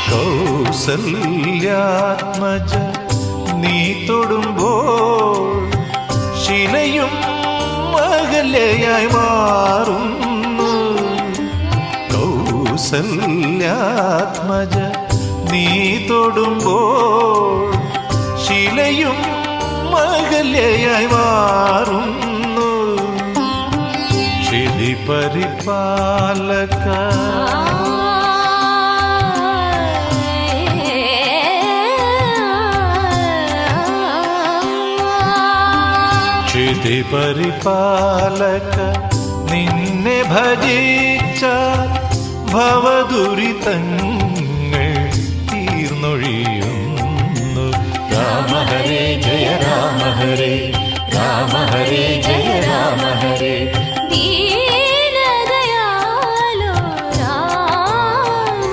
കൗസല്യാത്മജ നീ തൊടുമ്പോൾ ശിലയും അകലയായി മാറുന്നു. കൗസല്യാത്മജ നീ തൊടുമ്പോൾ ശിലയും അകലയായി മാറുന്നു. ക്ഷിതി പരിപാലക ക്ഷിതി പരിപാലക നിന്നെ ഭജിച്ച ഭവദുരിതങ്ങൾ തീർന്നൊഴിയുന്നു. രാമ ഹരേ ജയ രാമ ഹരേ രാമ ഹരേ ജയ രാമ